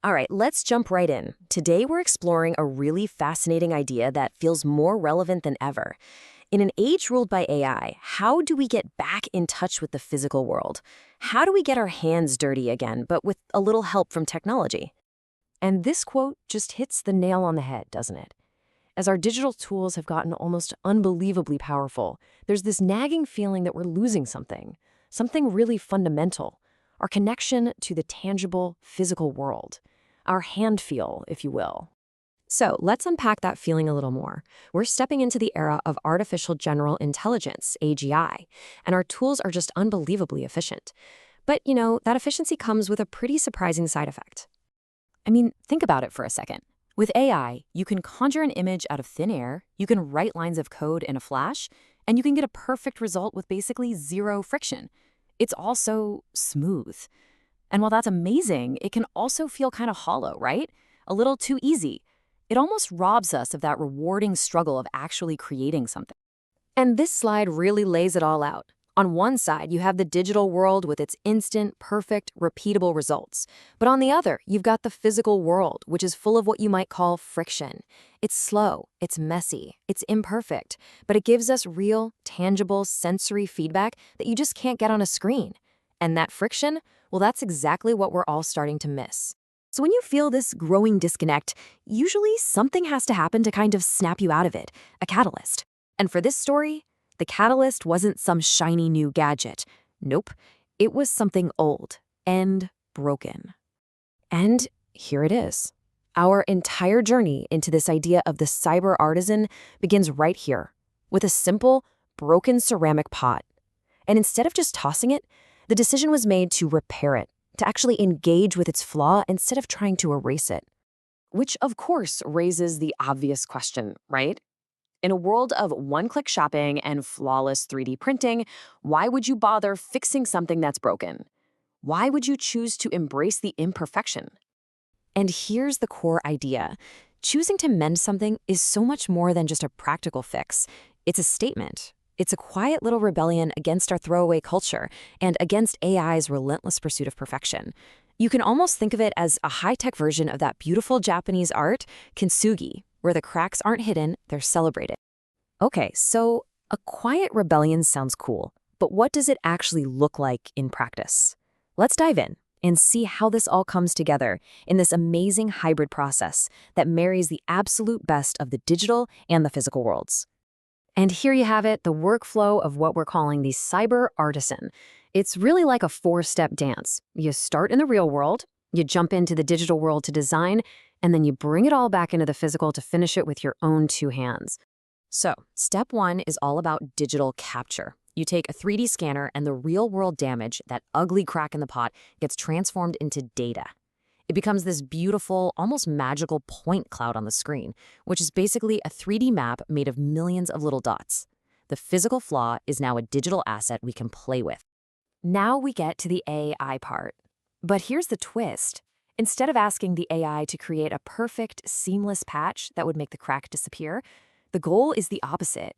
All right, let's jump right in. Today we're exploring a really fascinating idea that feels more relevant than ever. In an age ruled by AI, how do we get back in touch with the physical world? How do we get our hands dirty again, but with a little help from technology? And this quote just hits the nail on the head, doesn't it? As our digital tools have gotten almost unbelievably powerful, there's this nagging feeling that we're losing something really fundamental, our connection to the tangible, physical world, our hand feel, if you will. So let's unpack that feeling a little more. We're stepping into the era of artificial general intelligence, AGI, and our tools are just unbelievably efficient. But, that efficiency comes with a pretty surprising side effect. I mean, think about it for a second. With AI, you can conjure an image out of thin air, you can write lines of code in a flash, and you can get a perfect result with basically zero friction. It's also smooth. And while that's amazing, it can also feel kind of hollow, right? A little too easy. It almost robs us of that rewarding struggle of actually creating something. And this slide really lays it all out. On one side, you have the digital world with its instant, perfect, repeatable results. But on the other, you've got the physical world, which is full of what you might call friction. It's slow, it's messy, it's imperfect, but it gives us real, tangible, sensory feedback that you just can't get on a screen. And that friction, well, that's exactly what we're all starting to miss. So when you feel this growing disconnect, usually something has to happen to kind of snap you out of it, a catalyst. And for this story, the catalyst wasn't some shiny new gadget. Nope, it was something old and broken. And here it is. Our entire journey into this idea of the cyber artisan begins right here, with a simple, broken ceramic pot. And instead of just tossing it, the decision was made to repair it, to actually engage with its flaw instead of trying to erase it. Which, of course, raises the obvious question, right? In a world of one-click shopping and flawless 3D printing, why would you bother fixing something that's broken? Why would you choose to embrace the imperfection? And here's the core idea. Choosing to mend something is so much more than just a practical fix. It's a statement. It's a quiet little rebellion against our throwaway culture and against AI's relentless pursuit of perfection. You can almost think of it as a high-tech version of that beautiful Japanese art, kintsugi, where the cracks aren't hidden, they're celebrated. Okay, so a quiet rebellion sounds cool, but what does it actually look like in practice? Let's dive in and see how this all comes together in this amazing hybrid process that marries the absolute best of the digital and the physical worlds. And here you have it, the workflow of what we're calling the cyber artisan. It's really like a four-step dance. You start in the real world, you jump into the digital world to design, and then you bring it all back into the physical to finish it with your own two hands. So, step one is all about digital capture. You take a 3D scanner and the real-world damage, that ugly crack in the pot, gets transformed into data. It becomes this beautiful, almost magical point cloud on the screen, which is basically a 3D map made of millions of little dots. The physical flaw is now a digital asset we can play with. Now we get to the AI part. But here's the twist. Instead of asking the AI to create a perfect, seamless patch that would make the crack disappear, the goal is the opposite.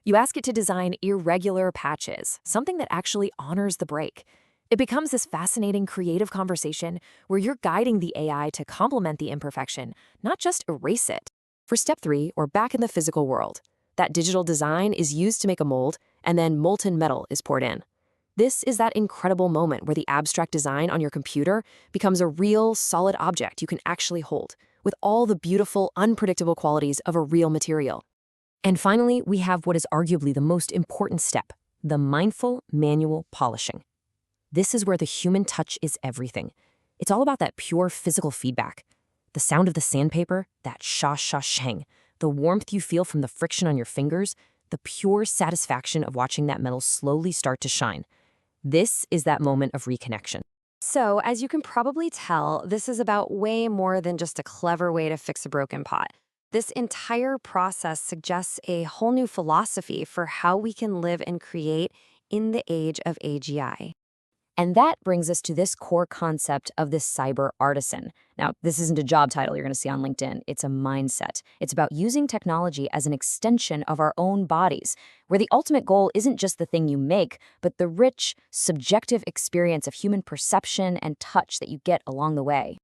You ask it to design irregular patches, something that actually honors the break. It becomes this fascinating creative conversation where you're guiding the AI to complement the imperfection, not just erase it. For step three, or back in the physical world, that digital design is used to make a mold, and then molten metal is poured in. This is that incredible moment where the abstract design on your computer becomes a real, solid object you can actually hold, with all the beautiful, unpredictable qualities of a real material. And finally, we have what is arguably the most important step, the mindful manual polishing. This is where the human touch is everything. It's all about that pure physical feedback. The sound of the sandpaper, that sha-sha-shang, the warmth you feel from the friction on your fingers, the pure satisfaction of watching that metal slowly start to shine. This is that moment of reconnection. So, as you can probably tell, this is about way more than just a clever way to fix a broken pot. This entire process suggests a whole new philosophy for how we can live and create in the age of AGI. And that brings us to this core concept of this cyber artisan. Now, this isn't a job title you're going to see on LinkedIn. It's a mindset. It's about using technology as an extension of our own bodies, where the ultimate goal isn't just the thing you make, but the rich, subjective experience of human perception and touch that you get along the way.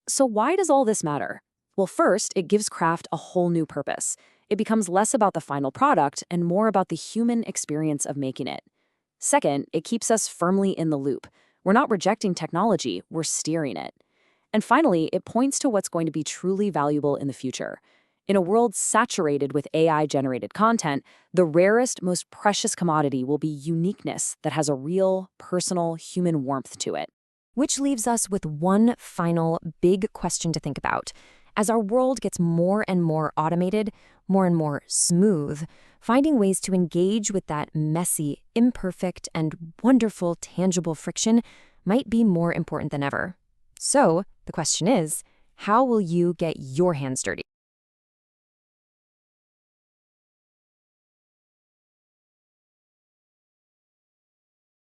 So why does all this matter? Well, first, it gives craft a whole new purpose. It becomes less about the final product and more about the human experience of making it. Second, it keeps us firmly in the loop. We're not rejecting technology, we're steering it. And finally, it points to what's going to be truly valuable in the future. In a world saturated with AI-generated content, the rarest, most precious commodity will be uniqueness that has a real, personal, human warmth to it. Which leaves us with one final big question to think about. As our world gets more and more automated, more and more smooth, finding ways to engage with that messy, imperfect, and wonderful tangible friction might be more important than ever. So, the question is, how will you get your hands dirty?